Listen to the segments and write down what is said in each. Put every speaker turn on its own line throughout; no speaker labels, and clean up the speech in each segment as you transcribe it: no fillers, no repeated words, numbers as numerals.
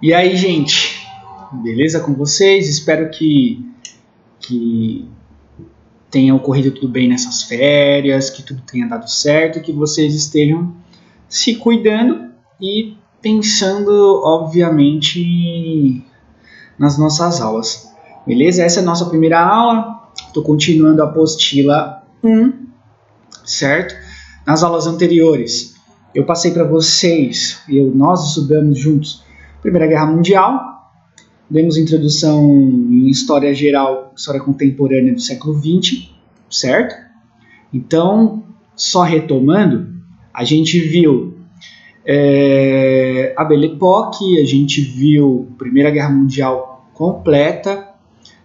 E aí, gente, beleza com vocês? Espero que tenha ocorrido tudo bem nessas férias, que tudo tenha dado certo, que vocês estejam se cuidando e pensando, obviamente, nas nossas aulas. Beleza? Essa é a nossa primeira aula. Estou continuando a apostila 1, certo? Nas aulas anteriores, eu passei para vocês, nós estudamos juntos Primeira Guerra Mundial, demos introdução em História Geral, História Contemporânea do século XX, certo? Então, só retomando, a gente viu a Belle Époque, a gente viu Primeira Guerra Mundial completa,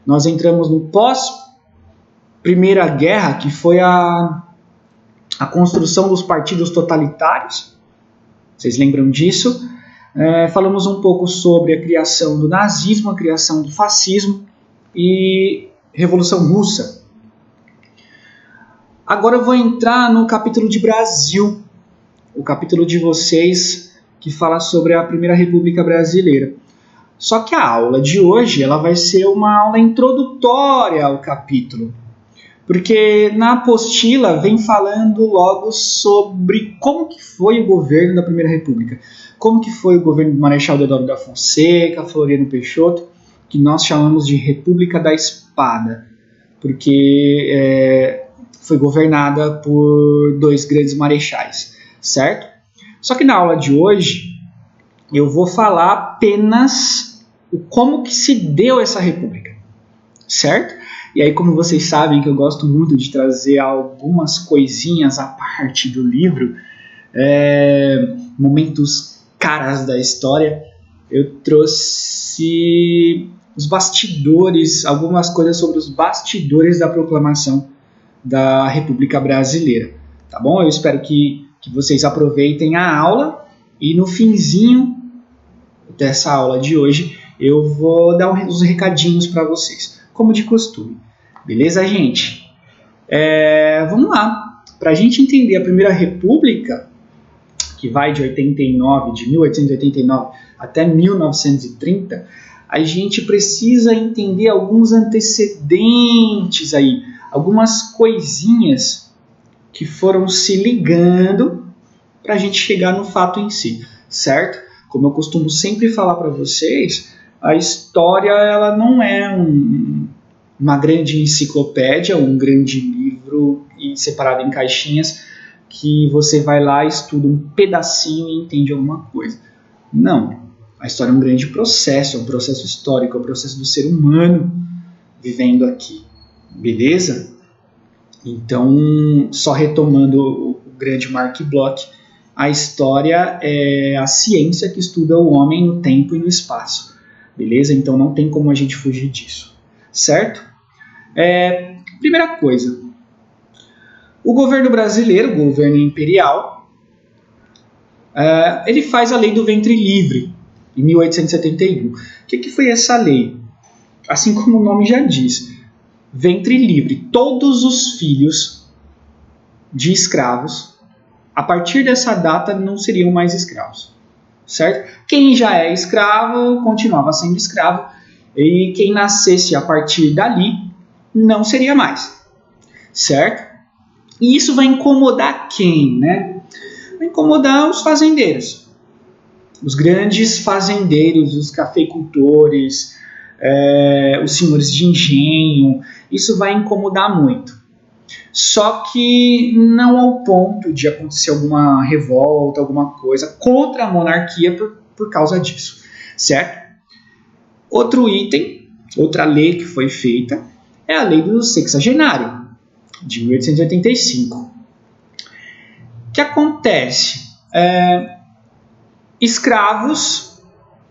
nós entramos no pós-Primeira Guerra, que foi a construção dos partidos totalitários, vocês lembram disso? Falamos um pouco sobre a criação do nazismo, a criação do fascismo e Revolução Russa. Agora eu vou entrar no capítulo de Brasil, o capítulo de vocês que fala sobre a Primeira República Brasileira. Só que a aula de hoje ela vai ser uma aula introdutória ao capítulo, porque na apostila vem falando logo sobre como que foi o governo da Primeira República, como que foi o governo do Marechal Deodoro da Fonseca, Floriano Peixoto, que nós chamamos de República da Espada, porque foi governada por dois grandes marechais, certo? Só que na aula de hoje eu vou falar apenas como que se deu essa república, certo? E aí, como vocês sabem que eu gosto muito de trazer algumas coisinhas à parte do livro, momentos caras da história, eu trouxe os bastidores, algumas coisas sobre os bastidores da proclamação da República Brasileira, tá bom? Eu espero que vocês aproveitem a aula e no finzinho dessa aula de hoje eu vou dar uns recadinhos para vocês, como de costume. Beleza, gente? Vamos lá. Para a gente entender a Primeira República, que vai de 1889 até 1930, a gente precisa entender alguns antecedentes aí, algumas coisinhas que foram se ligando para a gente chegar no fato em si, certo? Como eu costumo sempre falar para vocês, a história ela não é uma grande enciclopédia, um grande livro separado em caixinhas que você vai lá, estuda um pedacinho e entende alguma coisa. Não, a história é um grande processo, é um processo histórico, é um processo do ser humano vivendo aqui, beleza? Então, só retomando o grande Mark Bloch, a história é a ciência que estuda o homem no tempo e no espaço, beleza? Então não tem como a gente fugir disso, certo? Primeira coisa, o governo brasileiro, o governo imperial, ele faz a lei do ventre livre, em 1871. O que foi essa lei? Assim como o nome já diz, ventre livre. Todos os filhos de escravos, a partir dessa data, não seriam mais escravos, certo? Quem já é escravo, continuava sendo escravo, e quem nascesse a partir dali, não seria mais, certo? E isso vai incomodar quem, né? Vai incomodar os fazendeiros, os grandes fazendeiros, os cafeicultores, os senhores de engenho. Isso vai incomodar muito. Só que não ao ponto de acontecer alguma revolta, alguma coisa contra a monarquia por causa disso, certo? Outro item, outra lei que foi feita, é a lei do sexagenário, de 1885. O que acontece? Escravos,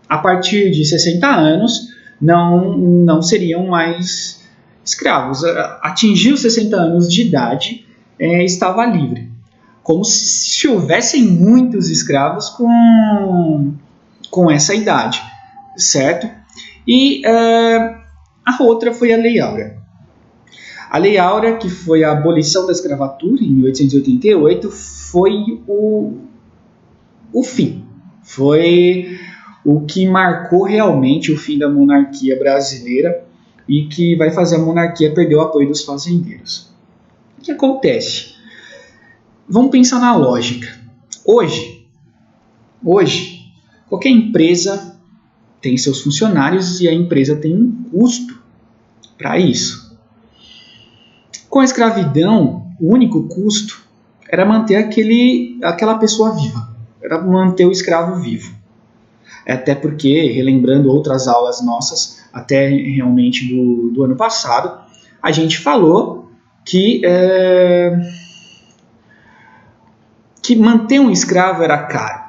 a partir de 60 anos, não seriam mais escravos. Atingiu 60 anos de idade, estava livre. Como se houvessem muitos escravos com essa idade, certo? E a outra foi a Lei Áurea. A Lei Áurea, que foi a abolição da escravatura em 1888, foi o fim. Foi o que marcou realmente o fim da monarquia brasileira e que vai fazer a monarquia perder o apoio dos fazendeiros. O que acontece? Vamos pensar na lógica. Hoje, qualquer empresa tem seus funcionários e a empresa tem um custo para isso. Com a escravidão, o único custo era manter aquela pessoa viva, era manter o escravo vivo. Até porque, relembrando outras aulas nossas, até realmente do ano passado, a gente falou que manter um escravo era caro.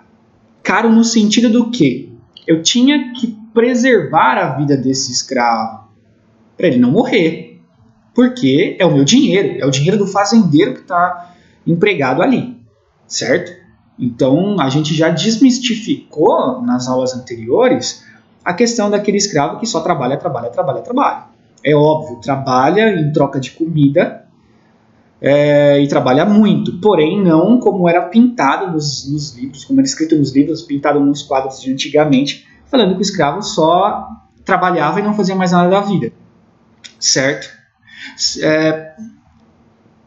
Caro no sentido do quê? Eu tinha que preservar a vida desse escravo para ele não morrer, porque é o meu dinheiro, é o dinheiro do fazendeiro que está empregado ali, certo? Então, a gente já desmistificou nas aulas anteriores a questão daquele escravo que só trabalha. É óbvio, trabalha em troca de comida e trabalha muito, porém não como era pintado nos livros, como era escrito nos livros, pintado nos quadros de antigamente, falando que o escravo só trabalhava e não fazia mais nada da vida, certo?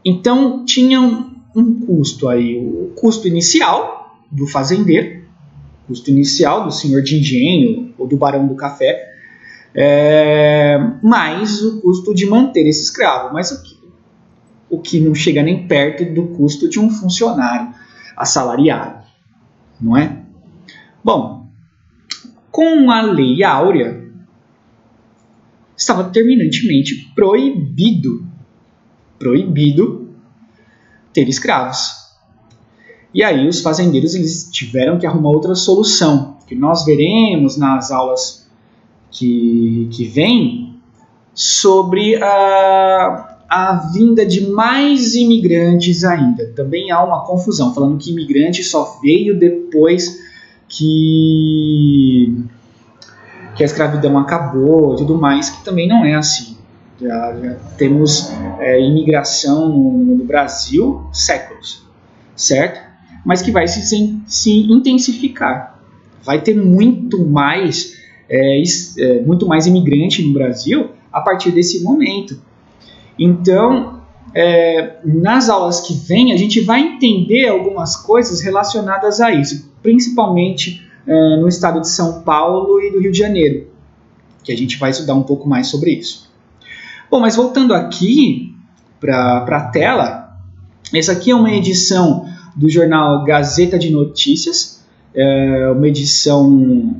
Então, tinha um custo aí, o custo inicial do fazendeiro, o custo inicial do senhor de engenho ou do barão do café, mais o custo de manter esse escravo, mas o que não chega nem perto do custo de um funcionário assalariado, não é? Bom, com a Lei Áurea, estava terminantemente proibido ter escravos. E aí os fazendeiros eles tiveram que arrumar outra solução, que nós veremos nas aulas que vêm sobre a vinda de mais imigrantes ainda. Também há uma confusão, falando que imigrante só veio depois que a escravidão acabou e tudo mais, que também não é assim. Já temos imigração no Brasil séculos, certo? Mas que vai se intensificar. Vai ter muito mais imigrante no Brasil a partir desse momento. Então, nas aulas que vêm, a gente vai entender algumas coisas relacionadas a isso, principalmente no estado de São Paulo e do Rio de Janeiro, que a gente vai estudar um pouco mais sobre isso. Bom, mas voltando aqui para a tela, essa aqui é uma edição do jornal Gazeta de Notícias, uma edição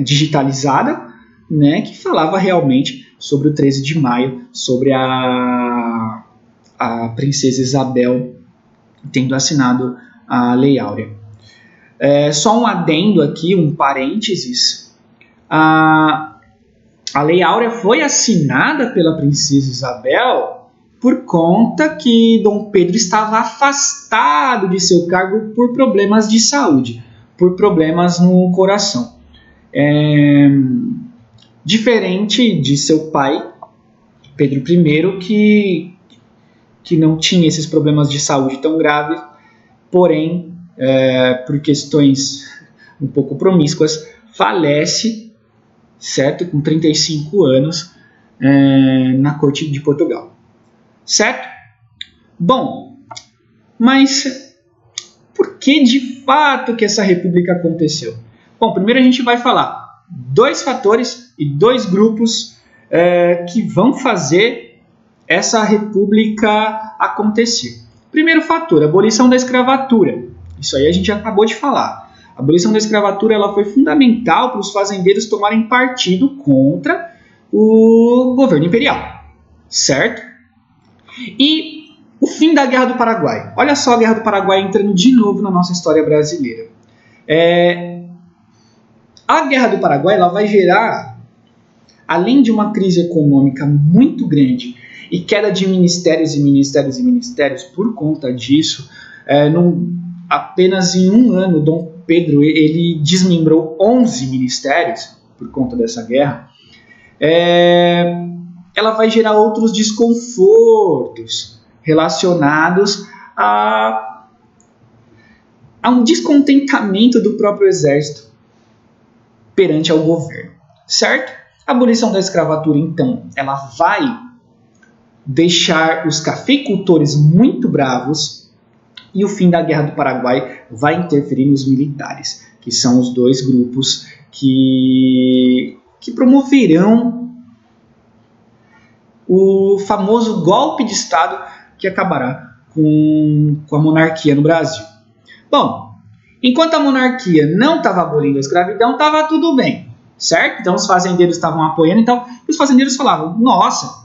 digitalizada, né, que falava realmente sobre o 13 de maio, sobre a princesa Isabel tendo assinado a Lei Áurea. Só um adendo aqui, um parênteses. A Lei Áurea foi assinada pela princesa Isabel por conta que Dom Pedro estava afastado de seu cargo por problemas de saúde, por problemas no coração. Diferente de seu pai, Pedro I, que não tinha esses problemas de saúde tão graves, porém, por questões um pouco promíscuas, falece, certo? Com 35 anos, na corte de Portugal. Certo? Bom, mas por que de fato que essa república aconteceu? Bom, primeiro a gente vai falar dois fatores e dois grupos que vão fazer essa república acontecer. Primeiro fator, abolição da escravatura. Isso aí a gente acabou de falar. A abolição da escravatura ela foi fundamental para os fazendeiros tomarem partido contra o governo imperial, certo? E o fim da Guerra do Paraguai. Olha só a Guerra do Paraguai entrando de novo na nossa história brasileira. A Guerra do Paraguai ela vai gerar, além de uma crise econômica muito grande e queda de ministérios e ministérios e ministérios por conta disso, apenas em um ano, Dom Pedro ele desmembrou 11 ministérios por conta dessa guerra. Ela vai gerar outros desconfortos relacionados a um descontentamento do próprio exército, perante ao governo, certo? A abolição da escravatura, então, ela vai deixar os cafeicultores muito bravos e o fim da Guerra do Paraguai vai interferir nos militares, que são os dois grupos que promoverão o famoso golpe de Estado que acabará com a monarquia no Brasil. Bom, enquanto a monarquia não estava abolindo a escravidão, estava tudo bem, certo? Então os fazendeiros estavam apoiando, então os fazendeiros falavam, nossa,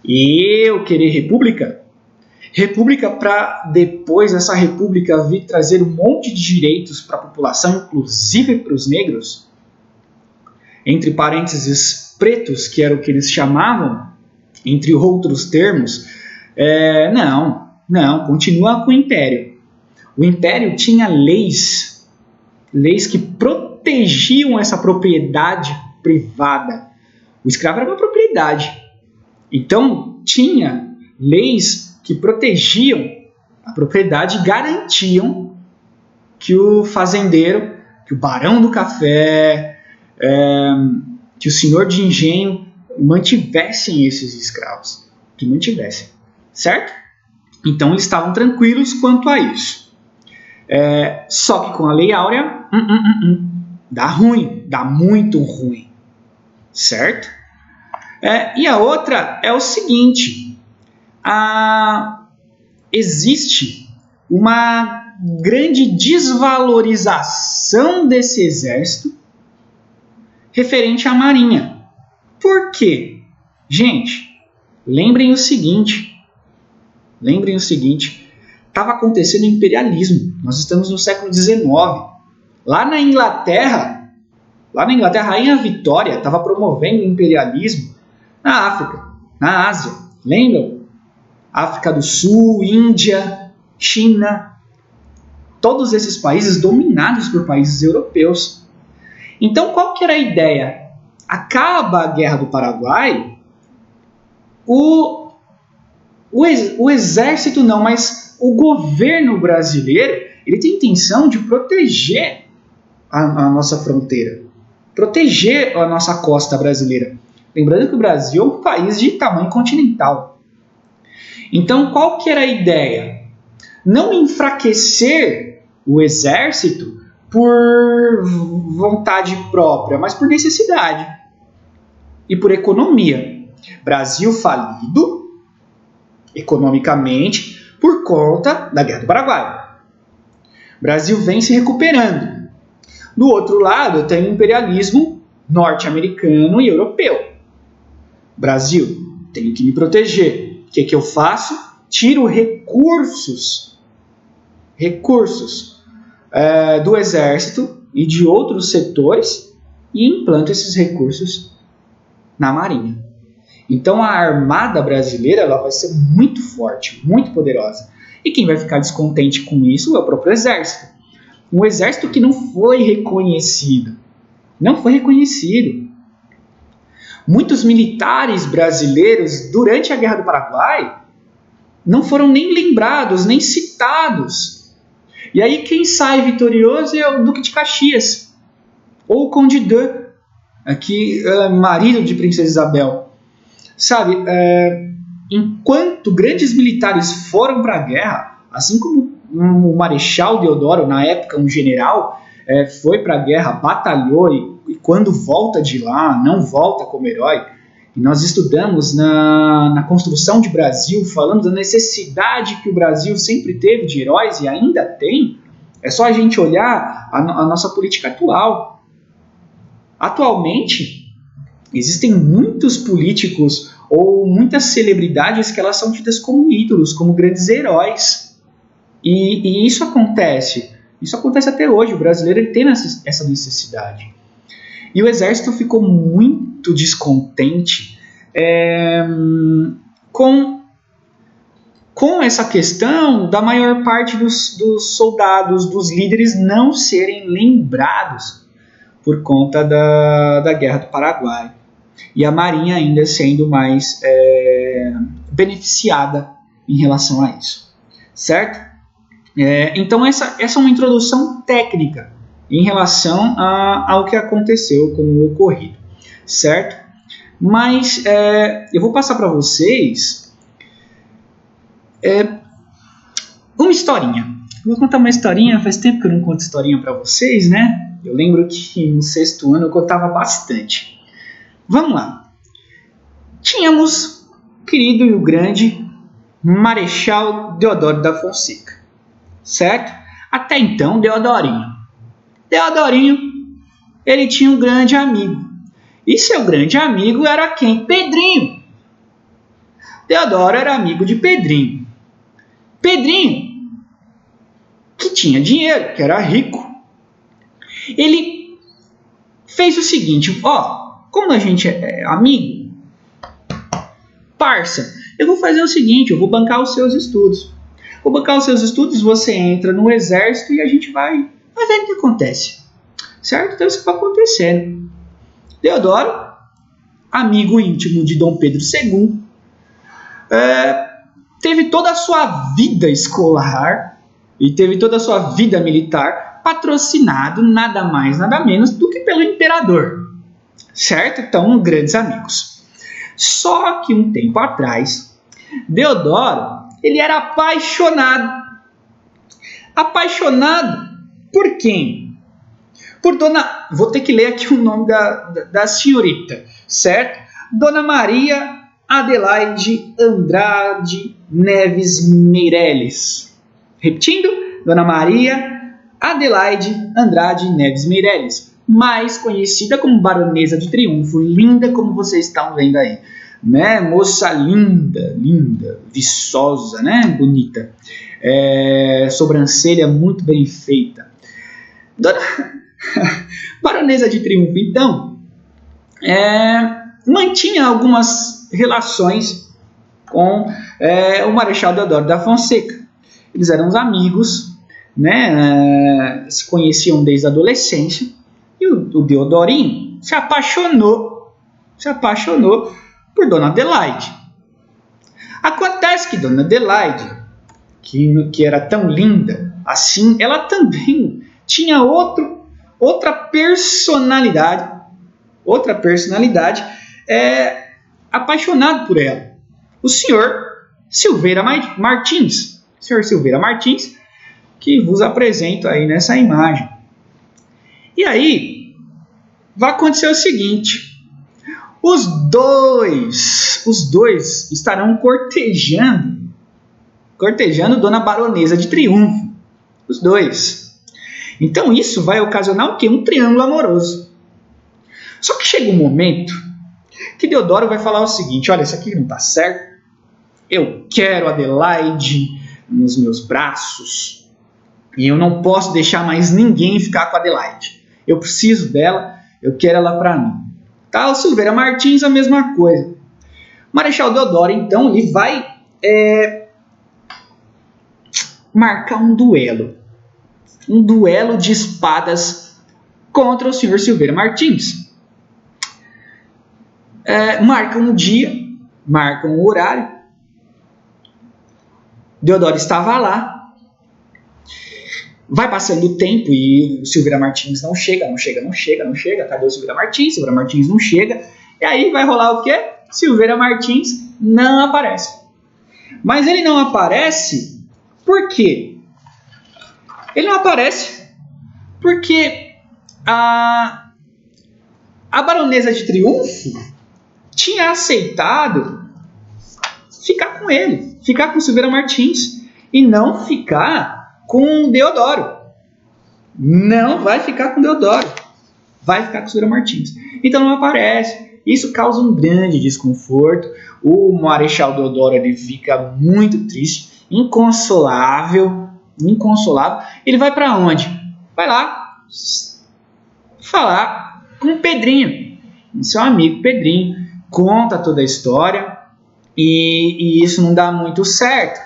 eu querer república? República para depois essa república vir trazer um monte de direitos para a população, inclusive para os negros, entre parênteses pretos, que era o que eles chamavam, entre outros termos, não, continua com o Império. O Império tinha leis que protegiam essa propriedade privada. O escravo era uma propriedade. Então, tinha leis que protegiam a propriedade e garantiam que o fazendeiro, que o barão do café, que o senhor de engenho mantivessem esses escravos, que mantivessem, certo? Então eles estavam tranquilos quanto a isso. Só que com a Lei Áurea, dá ruim, dá muito ruim, certo? E a outra é o seguinte, existe uma grande desvalorização desse exército referente à Marinha. Por quê? Gente, lembrem o seguinte, estava acontecendo o imperialismo, nós estamos no século XIX, lá na Inglaterra, a Rainha Vitória estava promovendo o imperialismo na África, na Ásia, lembram? África do Sul, Índia, China, todos esses países dominados por países europeus. Então, qual que era a ideia? Acaba a Guerra do Paraguai, o exército não, mas o governo brasileiro, ele tem intenção de proteger a nossa fronteira, proteger a nossa costa brasileira. Lembrando que o Brasil é um país de tamanho continental. Então, qual que era a ideia? Não enfraquecer o exército por vontade própria, mas por necessidade e por economia. Brasil falido economicamente por conta da Guerra do Paraguai. Brasil vem se recuperando. Do outro lado, tem o imperialismo norte-americano e europeu. Brasil, tenho que me proteger. O que eu faço? Tiro recursos do exército e de outros setores e implanto esses recursos na Marinha. Então a armada brasileira ela vai ser muito forte, muito poderosa. E quem vai ficar descontente com isso é o próprio exército. Um exército que não foi reconhecido. Muitos militares brasileiros, durante a Guerra do Paraguai, não foram nem lembrados, nem citados. E aí quem sai vitorioso é o Duque de Caxias, ou o Conde Dan, aqui, marido de Princesa Isabel. Sabe, enquanto grandes militares foram para a guerra, assim como o Marechal Deodoro, na época um general, foi para a guerra, batalhou e quando volta de lá, não volta como herói. E nós estudamos na construção de Brasil, falando da necessidade que o Brasil sempre teve de heróis e ainda tem. É só a gente olhar a nossa política atual. Atualmente, existem muitos políticos ou muitas celebridades que elas são tidas como ídolos, como grandes heróis. E isso acontece até hoje. O brasileiro ele tem essa necessidade. E o exército ficou muito descontente com essa questão da maior parte dos soldados, dos líderes não serem lembrados por conta da Guerra do Paraguai. E a Marinha ainda sendo mais beneficiada em relação a isso. Certo? Então essa é uma introdução técnica em relação ao que aconteceu com o ocorrido, certo? Mas eu vou passar para vocês uma historinha. Eu vou contar uma historinha, faz tempo que eu não conto historinha para vocês, né? Eu lembro que no 6º ano eu contava bastante. Vamos lá. Tínhamos o querido e o grande Marechal Deodoro da Fonseca, certo? Até então, Deodorinho, ele tinha um grande amigo. E seu grande amigo era quem? Pedrinho. Deodoro era amigo de Pedrinho. Pedrinho, que tinha dinheiro, que era rico, ele fez o seguinte: como a gente é amigo, parça, eu vou fazer o seguinte, eu vou bancar os seus estudos. Vou bancar os seus estudos, você entra no exército e a gente vai ver o que acontece. Certo? Então isso vai acontecendo. Deodoro, amigo íntimo de Dom Pedro II, teve toda a sua vida escolar e teve toda a sua vida militar patrocinado nada mais, nada menos do que pelo imperador. Certo? Então, grandes amigos. Só que um tempo atrás, Deodoro, ele era apaixonado. Apaixonado por quem? Por Dona... Vou ter que ler aqui o nome da senhorita, certo? Dona Maria Adelaide Andrade Neves Meireles. Repetindo, Dona Maria Adelaide Andrade Neves Meireles, mais conhecida como Baronesa de Triunfo, linda como vocês estão vendo aí, né? Moça linda, viçosa, né? Bonita, sobrancelha muito bem feita. Dona Baronesa de Triunfo, então, mantinha algumas relações com o Marechal Deodoro da Fonseca. Eles eram os amigos, né? Se conheciam desde a adolescência, e o Deodorinho se apaixonou por Dona Adelaide. Acontece que Dona Adelaide, que era tão linda assim, ela também tinha outra personalidade, apaixonado por ela. O senhor Silveira Martins, que vos apresento aí nessa imagem. E aí, vai acontecer o seguinte: os dois estarão cortejando Dona Baronesa de Triunfo. Os dois. Então isso vai ocasionar o quê? Um triângulo amoroso. Só que chega um momento que Deodoro vai falar o seguinte: olha, isso aqui não está certo. Eu quero Adelaide nos meus braços e eu não posso deixar mais ninguém ficar com a Adelaide. Eu preciso dela, eu quero ela para mim. Tá? O Silveira Martins, a mesma coisa. O Marechal Deodoro, então, ele vai marcar um duelo de espadas contra o senhor Silveira Martins. Marcam um dia, marcam um horário. Deodoro estava lá. Vai passando o tempo e o Silveira Martins não chega. Cadê o Silveira Martins? Silveira Martins não chega. E aí vai rolar o quê? Silveira Martins não aparece. Mas ele não aparece por quê? Ele não aparece porque a Baronesa de Triunfo tinha aceitado ficar com ele, ficar com o Silveira Martins e não ficar com o Deodoro. Não vai ficar com o Deodoro, vai ficar com o Silveira Martins. Então não aparece. Isso causa um grande desconforto. O Marechal Deodoro, ele fica muito triste, inconsolável. Ele vai para onde? Vai lá falar com o Pedrinho, seu amigo Pedrinho, conta toda a história e isso não dá muito certo,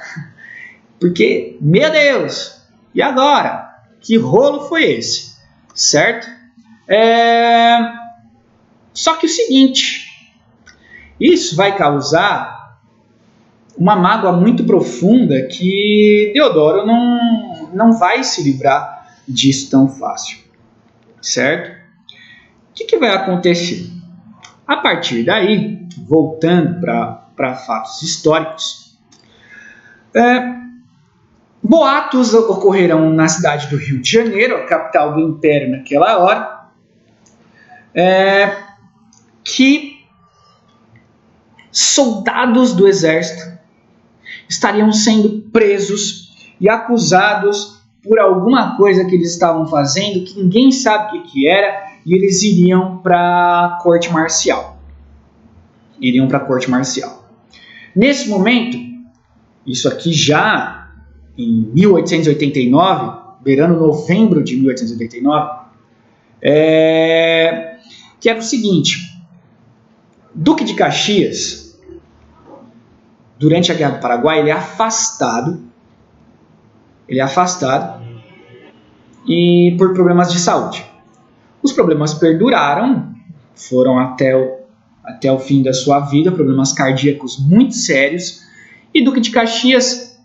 porque, meu Deus, e agora? Que rolo foi esse? Certo? Só que o seguinte, isso vai causar uma mágoa muito profunda que Deodoro não vai se livrar disso tão fácil. certo? O que vai acontecer? A partir daí, voltando para fatos históricos, boatos ocorrerão na cidade do Rio de Janeiro, a capital do Império naquela hora, que soldados do exército estariam sendo presos e acusados por alguma coisa que eles estavam fazendo, que ninguém sabe o que era, e eles iriam para a corte marcial. Nesse momento, isso aqui já em 1889, beirando novembro de 1889, que era o seguinte: Duque de Caxias, durante a Guerra do Paraguai, ele é afastado e por problemas de saúde. Os problemas perduraram, foram até o fim da sua vida, problemas cardíacos muito sérios, e Duque de Caxias,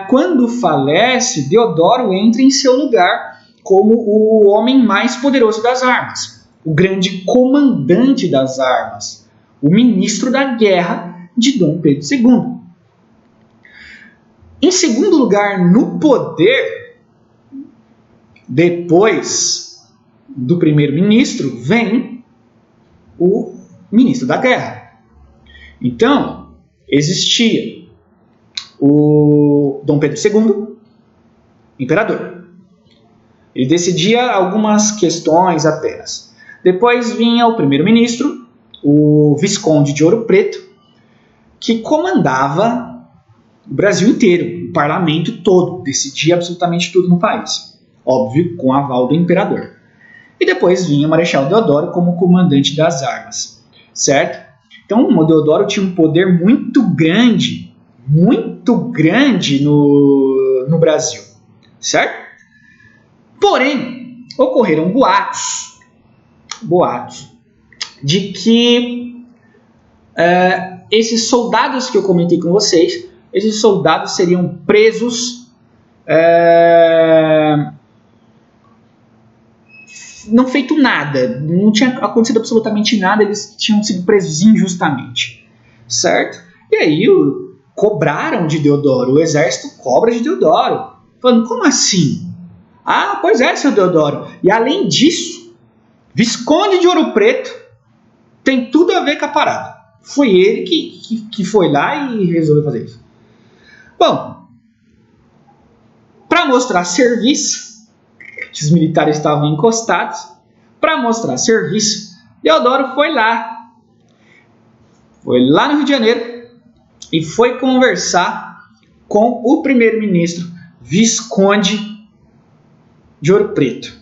quando falece, Deodoro entra em seu lugar como o homem mais poderoso das armas, o grande comandante das armas, o ministro da guerra de Dom Pedro II. Em segundo lugar no poder, depois do primeiro-ministro, vem o ministro da guerra. Então, existia o Dom Pedro II, imperador. Ele decidia algumas questões apenas. Depois vinha o primeiro-ministro, o Visconde de Ouro Preto, que comandava o Brasil inteiro, o parlamento todo, decidia absolutamente tudo no país. Óbvio, com aval do imperador. E depois vinha o Marechal Deodoro como comandante das armas, certo? Então o Deodoro tinha um poder muito grande no Brasil, certo? Porém, ocorreram boatos de que esses soldados que eu comentei com vocês, esses soldados seriam presos, não feito nada, não tinha acontecido absolutamente nada, eles tinham sido presos injustamente, certo? E aí cobraram de Deodoro, o exército cobra de Deodoro, falando, como assim? Ah, pois é, seu Deodoro, e além disso, Visconde de Ouro Preto tem tudo a ver com a parada. Foi ele que foi lá e resolveu fazer isso. Bom, para mostrar serviço, que os militares estavam encostados, para mostrar serviço, Deodoro foi lá no Rio de Janeiro e foi conversar com o primeiro-ministro Visconde de Ouro Preto.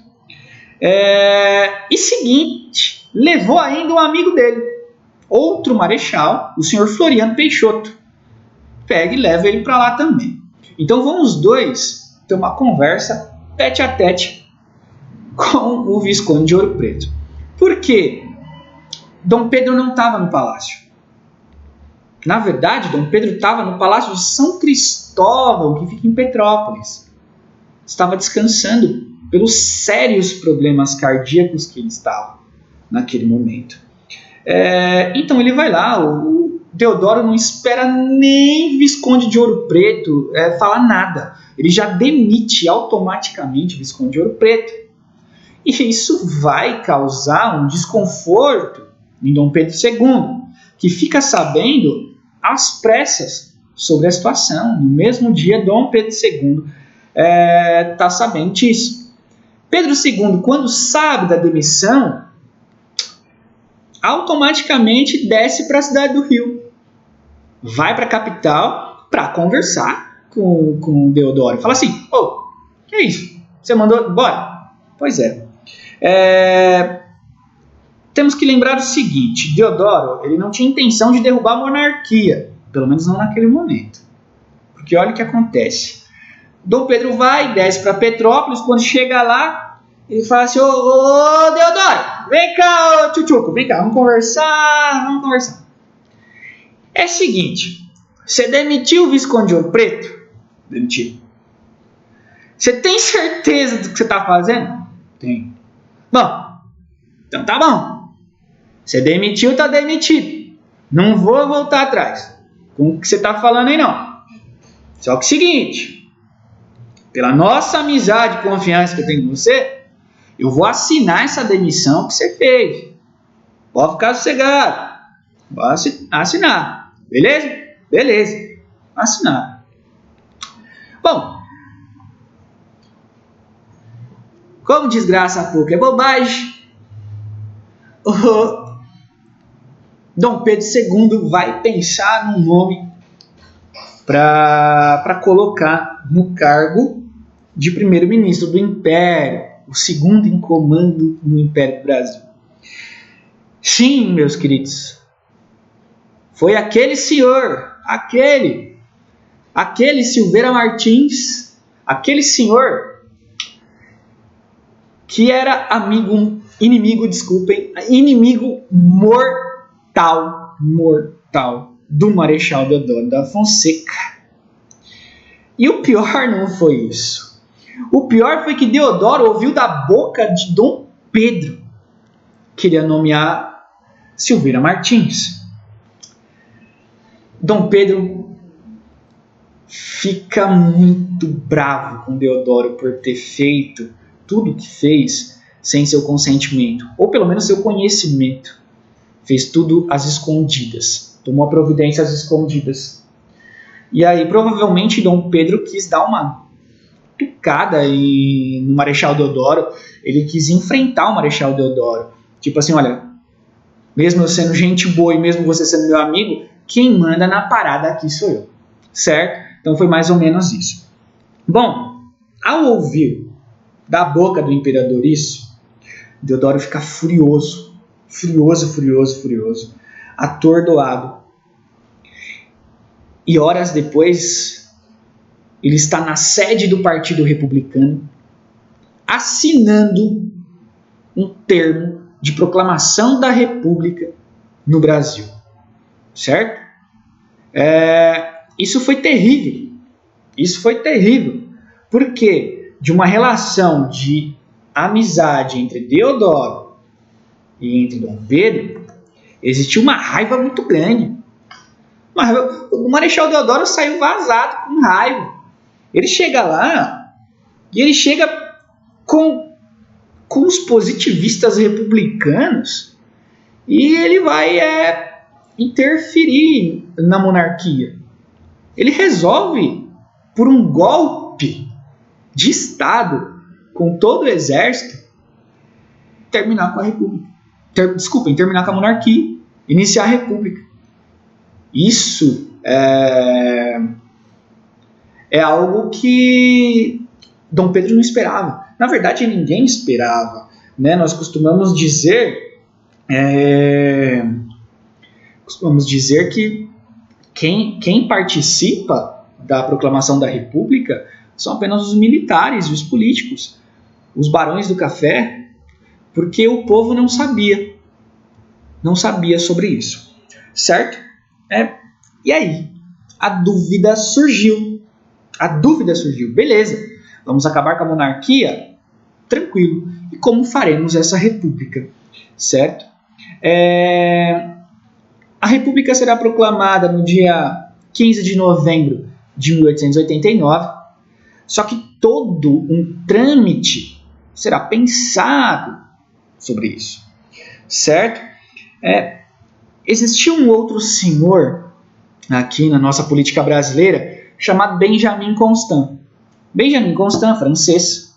E seguinte, levou ainda um amigo dele, outro marechal, o senhor Floriano Peixoto. Pega e leva ele para lá também. Então vão os dois ter uma conversa tete a tete com o Visconde de Ouro Preto. Por quê? Dom Pedro não estava no palácio. Na verdade, Dom Pedro estava no Palácio de São Cristóvão, que fica em Petrópolis. Estava descansando pelos sérios problemas cardíacos que ele estava naquele momento. Então ele vai lá, o Deodoro não espera nem Visconde de Ouro Preto falar nada. Ele já demite automaticamente o Visconde de Ouro Preto. E isso vai causar um desconforto em Dom Pedro II, que fica sabendo às pressas sobre a situação. No mesmo dia, Dom Pedro II está sabendo disso. Pedro II, quando sabe da demissão, automaticamente desce para a cidade do Rio. Vai para a capital para conversar com o Deodoro. Fala assim, que é isso? Você mandou embora? Pois é. Temos que lembrar o seguinte, Deodoro, ele não tinha intenção de derrubar a monarquia, pelo menos não naquele momento. Porque olha o que acontece. Dom Pedro vai, desce para Petrópolis, quando chega lá, ele fala assim, ô Deodoro, vem cá, tchutchuco, vem cá, vamos conversar. É o seguinte, você demitiu o Visconde de Ouro Preto? Demitiu. Você tem certeza do que você está fazendo? Tenho. Bom, então tá bom. Você demitiu, tá demitido. Não vou voltar atrás com o que você tá falando aí, não. Só que é o seguinte, pela nossa amizade e confiança que eu tenho em você, eu vou assinar essa demissão que você fez. Pode ficar sossegado. Vou assinar. Beleza? Beleza. Assinar. Bom, como desgraça pouco é bobagem, o Dom Pedro II vai pensar num nome para colocar no cargo de primeiro-ministro do Império, o segundo em comando no Império do Brasil. Sim, meus queridos, foi aquele senhor, aquele Silveira Martins, aquele senhor que era inimigo mortal do Marechal Deodoro da Fonseca. E o pior não foi isso. O pior foi que Deodoro ouviu da boca de Dom Pedro que queria nomear Silveira Martins. Dom Pedro fica muito bravo com Deodoro por ter feito tudo o que fez sem seu consentimento, ou pelo menos seu conhecimento. Fez tudo às escondidas, tomou a providência às escondidas. E aí provavelmente Dom Pedro quis dar uma tucada no Marechal Deodoro, ele quis enfrentar o Marechal Deodoro. Tipo assim, olha, mesmo eu sendo gente boa e mesmo você sendo meu amigo, quem manda na parada aqui sou eu, certo? Então foi mais ou menos isso. Bom, ao ouvir da boca do imperador isso, Deodoro fica furioso, atordoado. E horas depois, ele está na sede do Partido Republicano, assinando um termo de proclamação da República no Brasil, certo? Isso foi terrível, porque de uma relação de amizade entre Deodoro e entre Dom Pedro, existiu uma raiva muito grande. O Marechal Deodoro saiu vazado com raiva. Ele chega lá e ele chega com os positivistas republicanos e ele vai interferir na monarquia. Ele resolve, por um golpe de Estado, com todo o exército, terminar com a república. Terminar com a monarquia, iniciar a república. Isso é algo que Dom Pedro não esperava. Na verdade, ninguém esperava, né? Nós costumamos dizer que quem participa da proclamação da República são apenas os militares e os políticos, os barões do café, porque o povo não sabia sobre isso, certo? E aí, a dúvida surgiu, beleza, vamos acabar com a monarquia? Tranquilo, e como faremos essa república, certo? A república será proclamada no dia 15 de novembro de 1889, só que todo um trâmite será pensado sobre isso, certo? Existia um outro senhor aqui na nossa política brasileira chamado Benjamin Constant. Benjamin Constant, francês,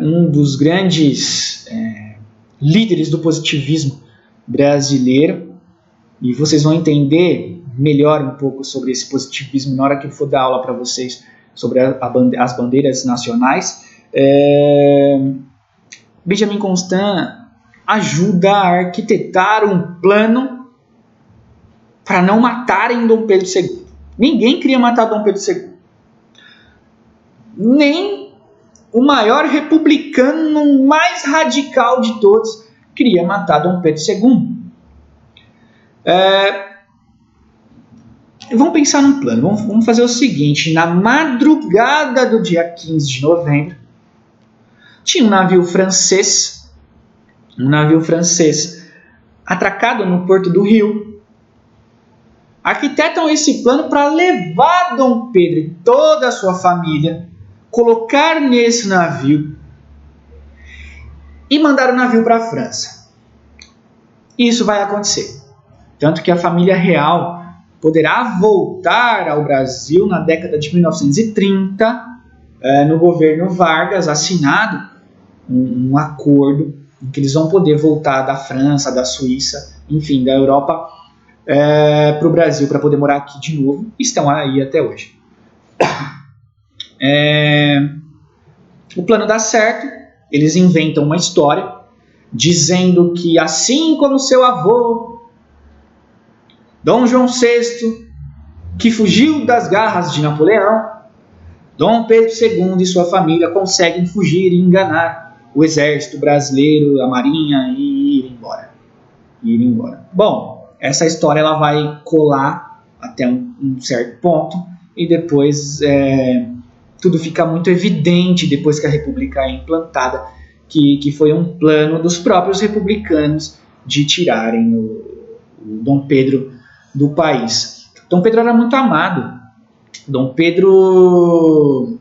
um dos grandes líderes do positivismo brasileiro, e vocês vão entender melhor um pouco sobre esse positivismo na hora que eu for dar aula para vocês sobre as bandeiras nacionais. Benjamin Constant ajuda a arquitetar um plano para não matarem Dom Pedro II. Ninguém queria matar Dom Pedro II. Nem o maior republicano mais radical de todos queria matar Dom Pedro II. Vamos pensar num plano. Vamos fazer o seguinte. Na madrugada do dia 15 de novembro, tinha um navio francês um navio francês atracado no porto do Rio. Arquitetam esse plano para levar Dom Pedro e toda a sua família, colocar nesse navio e mandar o navio para a França. Isso vai acontecer. Tanto que a família real poderá voltar ao Brasil na década de 1930, no governo Vargas, assinado um acordo em que eles vão poder voltar da França, da Suíça, enfim, da Europa, para o Brasil, para poder morar aqui de novo. Estão aí até hoje. O plano dá certo, eles inventam uma história dizendo que, assim como seu avô, Dom João VI, que fugiu das garras de Napoleão, Dom Pedro II e sua família conseguem fugir e enganar o exército brasileiro, a marinha e ir embora. Bom, essa história ela vai colar até um certo ponto e depois tudo fica muito evidente depois que a República é implantada, que foi um plano dos próprios republicanos de tirarem o Dom Pedro do país. Dom Pedro era muito amado. Dom Pedro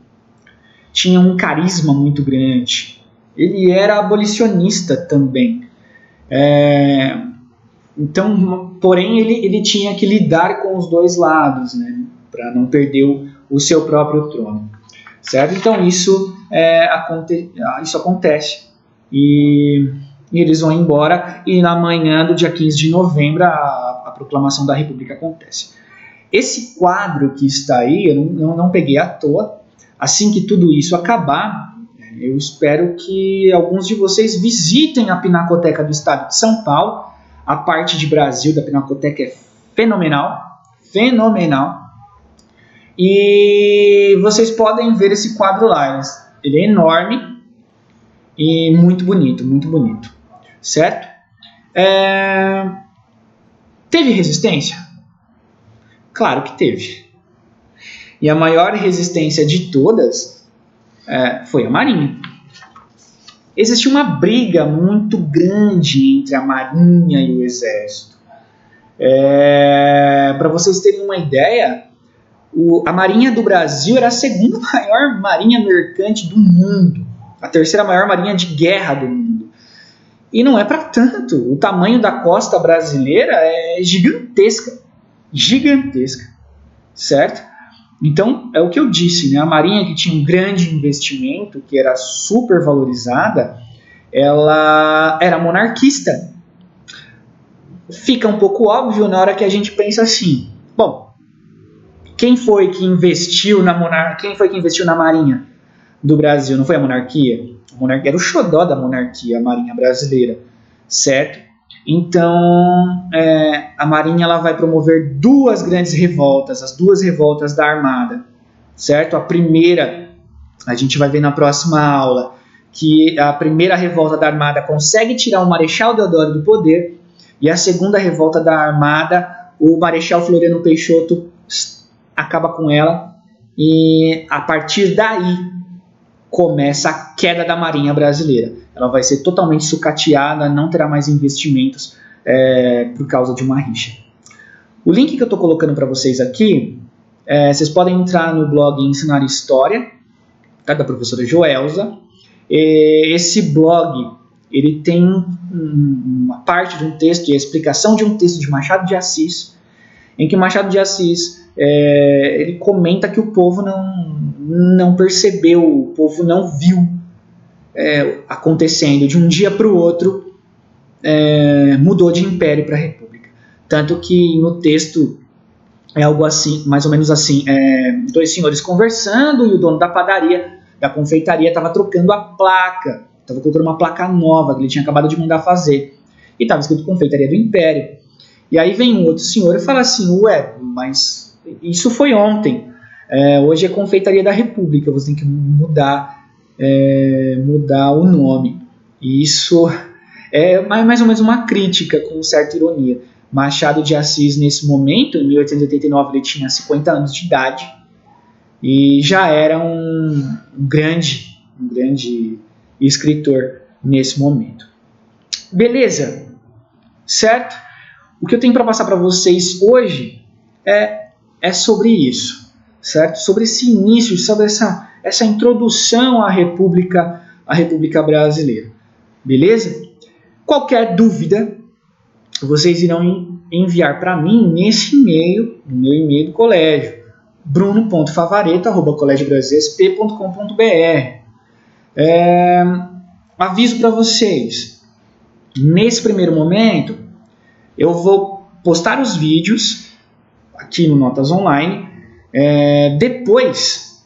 tinha um carisma muito grande. Ele era abolicionista também. Então, porém, ele tinha que lidar com os dois lados, né, para não perder o seu próprio trono. Certo? Então, isso acontece. E eles vão embora e na manhã do dia 15 de novembro a proclamação da República acontece. Esse quadro que está aí, eu não peguei à toa. Assim que tudo isso acabar, eu espero que alguns de vocês visitem a Pinacoteca do Estado de São Paulo. A parte de Brasil da Pinacoteca é fenomenal. E vocês podem ver esse quadro lá. Ele é enorme e muito bonito. Certo? Teve resistência? Claro que teve. E a maior resistência de todas foi a Marinha. Existiu uma briga muito grande entre a Marinha e o Exército. Para vocês terem uma ideia, a Marinha do Brasil era a segunda maior marinha mercante do mundo, a terceira maior marinha de guerra do mundo. E não é para tanto. O tamanho da costa brasileira é gigantesca, certo? Então, é o que eu disse, né? A Marinha, que tinha um grande investimento, que era super valorizada, ela era monarquista. Fica um pouco óbvio na hora que a gente pensa assim: bom, quem foi que investiu na Marinha do Brasil? Não foi a monarquia? A monarquia era o xodó da monarquia, a Marinha brasileira, certo? Então, a Marinha ela vai promover duas grandes revoltas, as duas revoltas da Armada, certo? A primeira, a gente vai ver na próxima aula, que a primeira revolta da Armada consegue tirar o Marechal Deodoro do poder, e a segunda revolta da Armada, o Marechal Floriano Peixoto acaba com ela, e a partir daí começa a queda da Marinha brasileira. Ela vai ser totalmente sucateada, não terá mais investimentos por causa de uma rixa. O link que eu estou colocando para vocês aqui, vocês podem entrar no blog Ensinar História, tá, da professora Joelza. Esse blog ele tem uma parte de um texto, a explicação de um texto de Machado de Assis, em que Machado de Assis ele comenta que o povo não percebeu, o povo não viu acontecendo. De um dia para o outro mudou de império para república. Tanto que no texto é algo assim, mais ou menos assim, dois senhores conversando e o dono da padaria, da confeitaria, estava trocando a placa, estava colocando uma placa nova que ele tinha acabado de mandar fazer e estava escrito Confeitaria do Império. E aí vem um outro senhor e fala assim: ué, mas isso foi ontem, hoje é Confeitaria da República, você tem que mudar o nome. E isso é mais ou menos uma crítica com certa ironia. Machado de Assis, nesse momento, em 1889, ele tinha 50 anos de idade e já era um grande escritor nesse momento. Beleza? Certo? O que eu tenho para passar para vocês hoje é sobre isso, certo? Sobre esse início, sobre essa introdução à República Brasileira. Beleza? Qualquer dúvida, vocês irão enviar para mim nesse e-mail, no meu e-mail do colégio, bruno.favareta@colégiobrasilsp.com.br. Aviso para vocês, nesse primeiro momento, eu vou postar os vídeos aqui no Notas Online. Depois,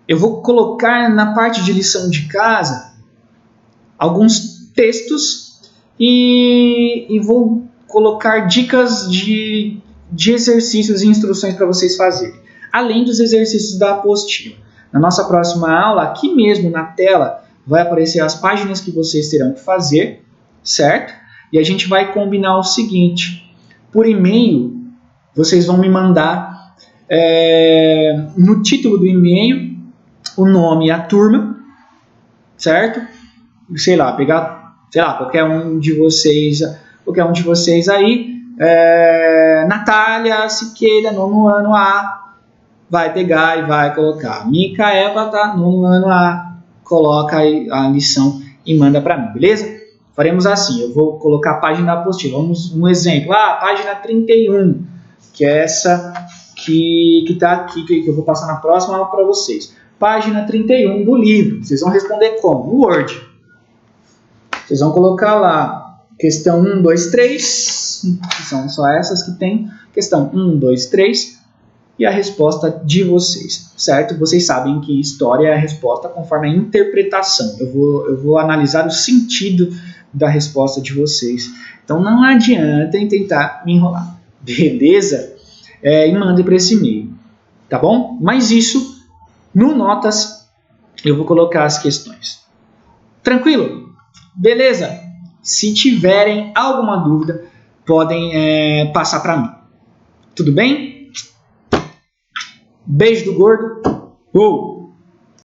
eu vou colocar na parte de lição de casa alguns textos e vou colocar dicas de exercícios e instruções para vocês fazerem, além dos exercícios da apostila. Na nossa próxima aula, aqui mesmo na tela, vai aparecer as páginas que vocês terão que fazer, certo? E a gente vai combinar o seguinte: por e-mail, vocês vão me mandar no título do e-mail o nome e a turma, certo? Qualquer um de vocês aí, Natália Siqueira, nono ano A, vai pegar e vai colocar. Micaela, tá, nono ano A, coloca aí a lição e manda para mim, beleza? Faremos assim, eu vou colocar a página da apostila. Vamos um exemplo, página 31, que é essa que está aqui, que eu vou passar na próxima aula para vocês. Página 31 do livro. Vocês vão responder como? No Word. Vocês vão colocar lá questão 1, 2, 3, que são só essas que tem, questão 1, 2, 3, e a resposta de vocês, certo? Vocês sabem que história é a resposta conforme a interpretação. Eu vou analisar o sentido da resposta de vocês. Então não adianta tentar me enrolar, beleza? E mande para esse e-mail, tá bom? Mas isso, no Notas, eu vou colocar as questões. Tranquilo? Beleza? Se tiverem alguma dúvida, podem passar para mim. Tudo bem? Beijo do gordo. Uou!